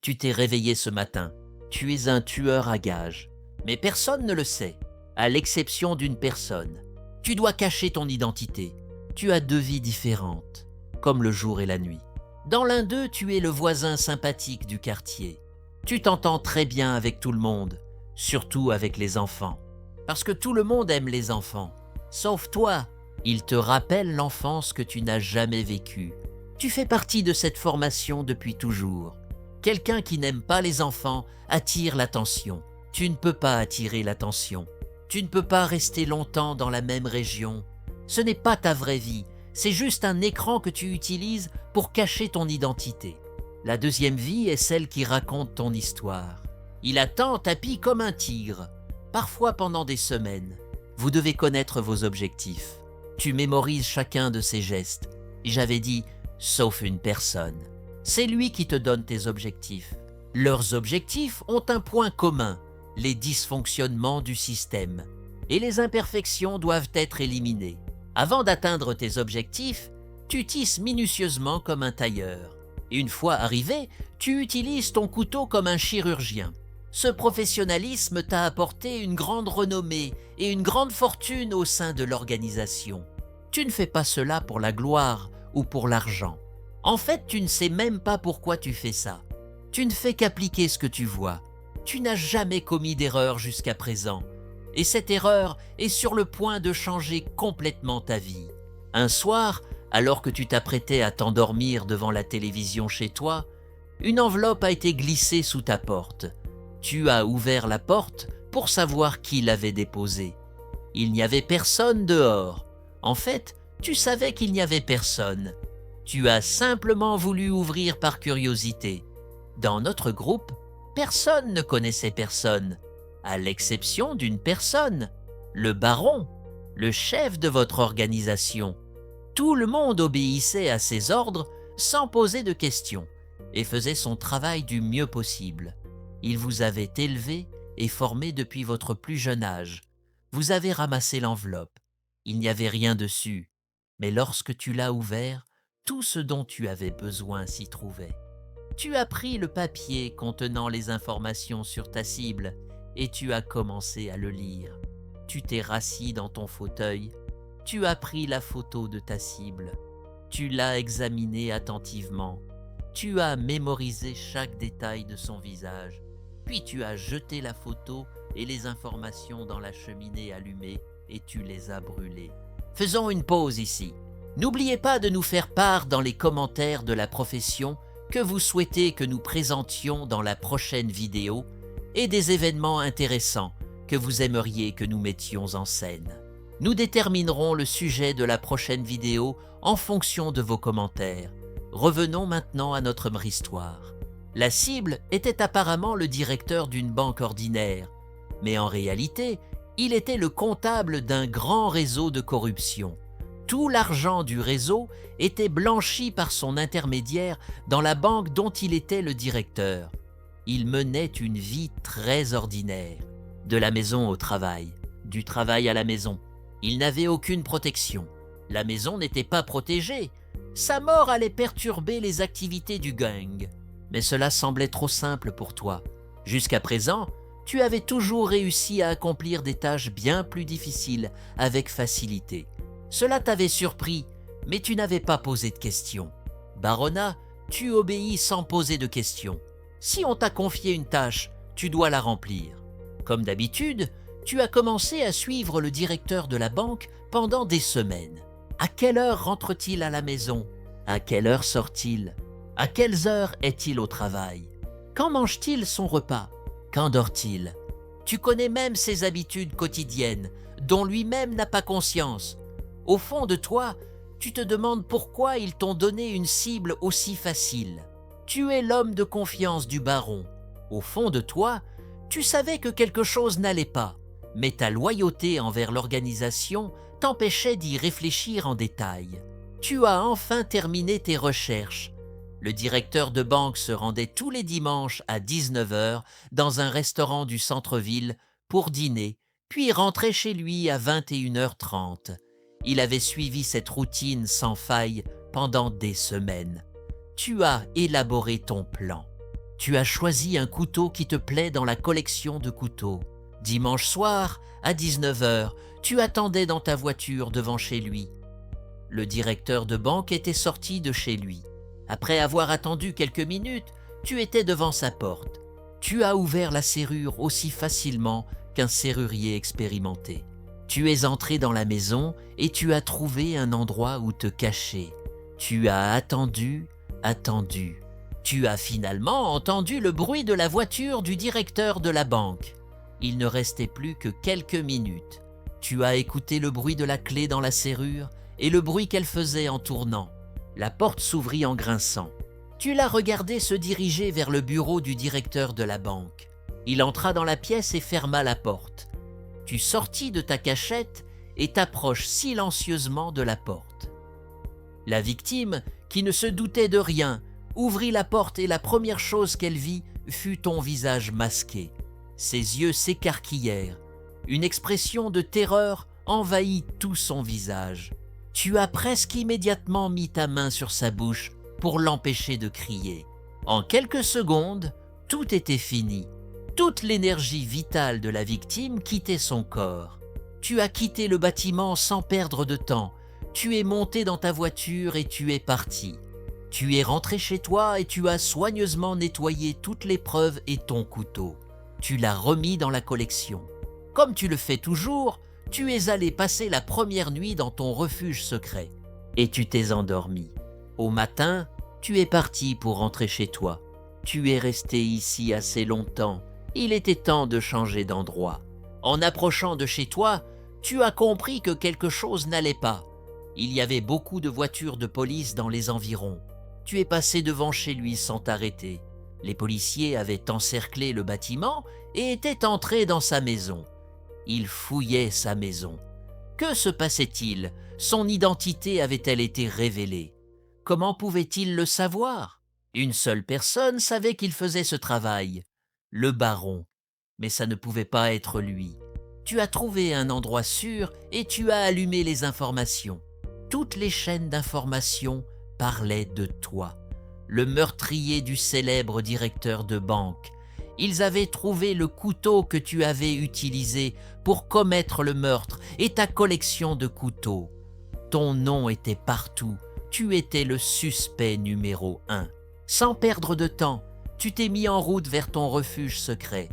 Tu t'es réveillé ce matin. Tu es un tueur à gages. Mais personne ne le sait, à l'exception d'une personne. Tu dois cacher ton identité. Tu as deux vies différentes, comme le jour et la nuit. Dans l'un d'eux, tu es le voisin sympathique du quartier. Tu t'entends très bien avec tout le monde, surtout avec les enfants. Parce que tout le monde aime les enfants, sauf toi. Ils te rappellent l'enfance que tu n'as jamais vécue. Tu fais partie de cette formation depuis toujours. Quelqu'un qui n'aime pas les enfants attire l'attention. Tu ne peux pas attirer l'attention. Tu ne peux pas rester longtemps dans la même région. Ce n'est pas ta vraie vie, c'est juste un écran que tu utilises pour cacher ton identité. La deuxième vie est celle qui raconte ton histoire. Il attend tapis comme un tigre, parfois pendant des semaines. Vous devez connaître vos objectifs. Tu mémorises chacun de ses gestes. J'avais dit, sauf une personne. C'est lui qui te donne tes objectifs. Leurs objectifs ont un point commun, les dysfonctionnements du système. Et les imperfections doivent être éliminées. Avant d'atteindre tes objectifs, tu tisses minutieusement comme un tailleur. Et une fois arrivé, tu utilises ton couteau comme un chirurgien. Ce professionnalisme t'a apporté une grande renommée et une grande fortune au sein de l'organisation. Tu ne fais pas cela pour la gloire ou pour l'argent. En fait, tu ne sais même pas pourquoi tu fais ça. Tu ne fais qu'appliquer ce que tu vois. Tu n'as jamais commis d'erreur jusqu'à présent. Et cette erreur est sur le point de changer complètement ta vie. Un soir, alors que tu t'apprêtais à t'endormir devant la télévision chez toi, une enveloppe a été glissée sous ta porte. Tu as ouvert la porte pour savoir qui l'avait déposée. Il n'y avait personne dehors. En fait, tu savais qu'il n'y avait personne. Tu as simplement voulu ouvrir par curiosité. Dans notre groupe, personne ne connaissait personne, à l'exception d'une personne, le baron, le chef de votre organisation. Tout le monde obéissait à ses ordres sans poser de questions et faisait son travail du mieux possible. Il vous avait élevé et formé depuis votre plus jeune âge. Vous avez ramassé l'enveloppe. Il n'y avait rien dessus, mais lorsque tu l'as ouvert, tout ce dont tu avais besoin s'y trouvait. Tu as pris le papier contenant les informations sur ta cible et tu as commencé à le lire. Tu t'es rassis dans ton fauteuil, tu as pris la photo de ta cible, tu l'as examinée attentivement, tu as mémorisé chaque détail de son visage, puis tu as jeté la photo et les informations dans la cheminée allumée et tu les as brûlées. Faisons une pause ici. N'oubliez pas de nous faire part dans les commentaires de la profession que vous souhaitez que nous présentions dans la prochaine vidéo et des événements intéressants que vous aimeriez que nous mettions en scène. Nous déterminerons le sujet de la prochaine vidéo en fonction de vos commentaires. Revenons maintenant à notre histoire. La cible était apparemment le directeur d'une banque ordinaire, mais en réalité, il était le comptable d'un grand réseau de corruption. Tout l'argent du réseau était blanchi par son intermédiaire dans la banque dont il était le directeur. Il menait une vie très ordinaire, de la maison au travail, du travail à la maison. Il n'avait aucune protection. La maison n'était pas protégée. Sa mort allait perturber les activités du gang. Mais cela semblait trop simple pour toi. Jusqu'à présent, tu avais toujours réussi à accomplir des tâches bien plus difficiles avec facilité. Cela t'avait surpris, mais tu n'avais pas posé de questions. Barona, tu obéis sans poser de questions. Si on t'a confié une tâche, tu dois la remplir. Comme d'habitude, tu as commencé à suivre le directeur de la banque pendant des semaines. À quelle heure rentre-t-il à la maison? À quelle heure sort-il? À quelles heures est-il au travail? Quand mange-t-il son repas? Quand dort-il? Tu connais même ses habitudes quotidiennes, dont lui-même n'a pas conscience. Au fond de toi, tu te demandes pourquoi ils t'ont donné une cible aussi facile. Tu es l'homme de confiance du baron. Au fond de toi, tu savais que quelque chose n'allait pas, mais ta loyauté envers l'organisation t'empêchait d'y réfléchir en détail. Tu as enfin terminé tes recherches. Le directeur de banque se rendait tous les dimanches à 19 h dans un restaurant du centre-ville pour dîner, puis rentrait chez lui à 21 h 30. Il avait suivi cette routine sans faille pendant des semaines. Tu as élaboré ton plan. Tu as choisi un couteau qui te plaît dans la collection de couteaux. Dimanche soir, à 19h, tu attendais dans ta voiture devant chez lui. Le directeur de banque était sorti de chez lui. Après avoir attendu quelques minutes, tu étais devant sa porte. Tu as ouvert la serrure aussi facilement qu'un serrurier expérimenté. Tu es entré dans la maison et tu as trouvé un endroit où te cacher. Tu as attendu. Tu as finalement entendu le bruit de la voiture du directeur de la banque. Il ne restait plus que quelques minutes. Tu as écouté le bruit de la clé dans la serrure et le bruit qu'elle faisait en tournant. La porte s'ouvrit en grinçant. Tu l'as regardé se diriger vers le bureau du directeur de la banque. Il entra dans la pièce et ferma la porte. Tu sortis de ta cachette et t'approches silencieusement de la porte. La victime, qui ne se doutait de rien, ouvrit la porte et la première chose qu'elle vit fut ton visage masqué. Ses yeux s'écarquillèrent. Une expression de terreur envahit tout son visage. Tu as presque immédiatement mis ta main sur sa bouche pour l'empêcher de crier. En quelques secondes, tout était fini. Toute l'énergie vitale de la victime quittait son corps. Tu as quitté le bâtiment sans perdre de temps. Tu es monté dans ta voiture et tu es parti. Tu es rentré chez toi et tu as soigneusement nettoyé toutes les preuves et ton couteau. Tu l'as remis dans la collection. Comme tu le fais toujours, tu es allé passer la première nuit dans ton refuge secret. Et tu t'es endormi. Au matin, tu es parti pour rentrer chez toi. Tu es resté ici assez longtemps. Il était temps de changer d'endroit. En approchant de chez toi, tu as compris que quelque chose n'allait pas. Il y avait beaucoup de voitures de police dans les environs. Tu es passé devant chez lui sans t'arrêter. Les policiers avaient encerclé le bâtiment et étaient entrés dans sa maison. Ils fouillaient sa maison. Que se passait-il? Son identité avait-elle été révélée? Comment pouvait-il le savoir? Une seule personne savait qu'il faisait ce travail, le baron. Mais ça ne pouvait pas être lui. Tu as trouvé un endroit sûr et tu as allumé les informations. Toutes les chaînes d'information parlaient de toi, le meurtrier du célèbre directeur de banque. Ils avaient trouvé le couteau que tu avais utilisé pour commettre le meurtre et ta collection de couteaux. Ton nom était partout. Tu étais le suspect numéro 1. Sans perdre de temps, tu t'es mis en route vers ton refuge secret.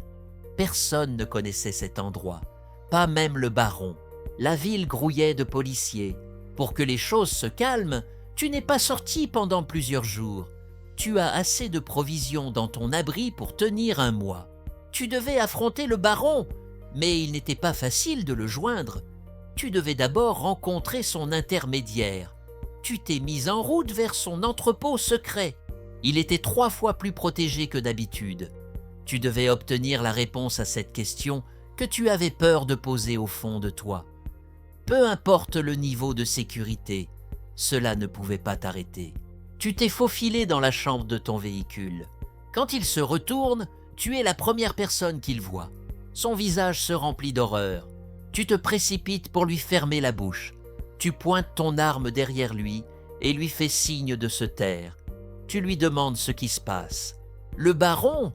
Personne ne connaissait cet endroit, pas même le baron. La ville grouillait de policiers. Pour que les choses se calment, tu n'es pas sorti pendant plusieurs jours. Tu as assez de provisions dans ton abri pour tenir un mois. Tu devais affronter le baron, mais il n'était pas facile de le joindre. Tu devais d'abord rencontrer son intermédiaire. Tu t'es mis en route vers son entrepôt secret. Il était 3 fois plus protégé que d'habitude. Tu devais obtenir la réponse à cette question que tu avais peur de poser au fond de toi. Peu importe le niveau de sécurité, cela ne pouvait pas t'arrêter. Tu t'es faufilé dans la chambre de ton véhicule. Quand il se retourne, tu es la première personne qu'il voit. Son visage se remplit d'horreur. Tu te précipites pour lui fermer la bouche. Tu pointes ton arme derrière lui et lui fais signe de se taire. Tu lui demandes ce qui se passe. Le baron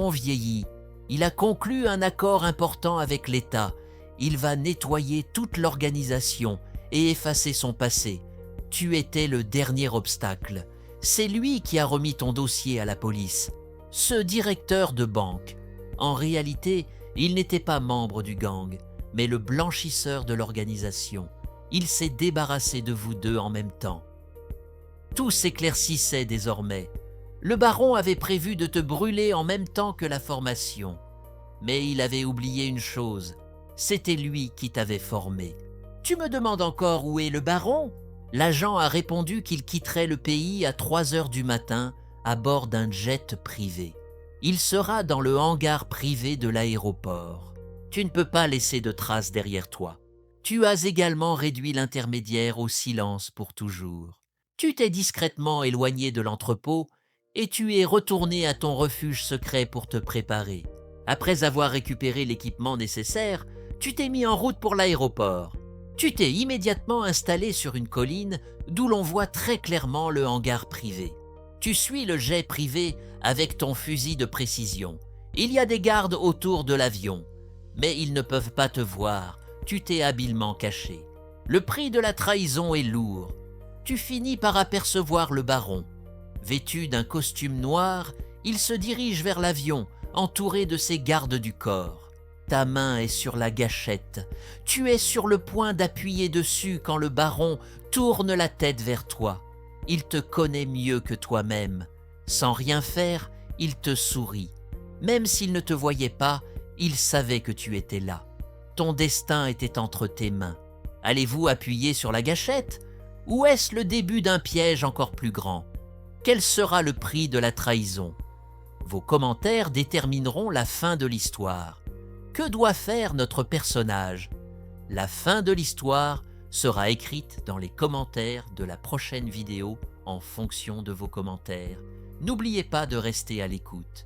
vieillit. Il a conclu un accord important avec l'État. Il va nettoyer toute l'organisation et effacer son passé. Tu étais le dernier obstacle. C'est lui qui a remis ton dossier à la police. Ce directeur de banque. En réalité, il n'était pas membre du gang, mais le blanchisseur de l'organisation. Il s'est débarrassé de vous deux en même temps. Tout s'éclaircissait désormais. Le baron avait prévu de te brûler en même temps que la formation. Mais il avait oublié une chose. C'était lui qui t'avait formé. Tu me demandes encore où est le baron? L'agent a répondu qu'il quitterait le pays à 3h du matin à bord d'un jet privé. Il sera dans le hangar privé de l'aéroport. Tu ne peux pas laisser de traces derrière toi. Tu as également réduit l'intermédiaire au silence pour toujours. Tu t'es discrètement éloigné de l'entrepôt et tu es retourné à ton refuge secret pour te préparer. Après avoir récupéré l'équipement nécessaire, tu t'es mis en route pour l'aéroport. Tu t'es immédiatement installé sur une colline d'où l'on voit très clairement le hangar privé. Tu suis le jet privé avec ton fusil de précision. Il y a des gardes autour de l'avion, mais ils ne peuvent pas te voir, tu t'es habilement caché. Le prix de la trahison est lourd. Tu finis par apercevoir le baron. Vêtu d'un costume noir, il se dirige vers l'avion, entouré de ses gardes du corps. Ta main est sur la gâchette. Tu es sur le point d'appuyer dessus quand le baron tourne la tête vers toi. Il te connaît mieux que toi-même. Sans rien faire, il te sourit. Même s'il ne te voyait pas, il savait que tu étais là. Ton destin était entre tes mains. Allez-vous appuyer sur la gâchette? Ou est-ce le début d'un piège encore plus grand? Quel sera le prix de la trahison? Vos commentaires détermineront la fin de l'histoire. Que doit faire notre personnage? La fin de l'histoire sera écrite dans les commentaires de la prochaine vidéo en fonction de vos commentaires. N'oubliez pas de rester à l'écoute.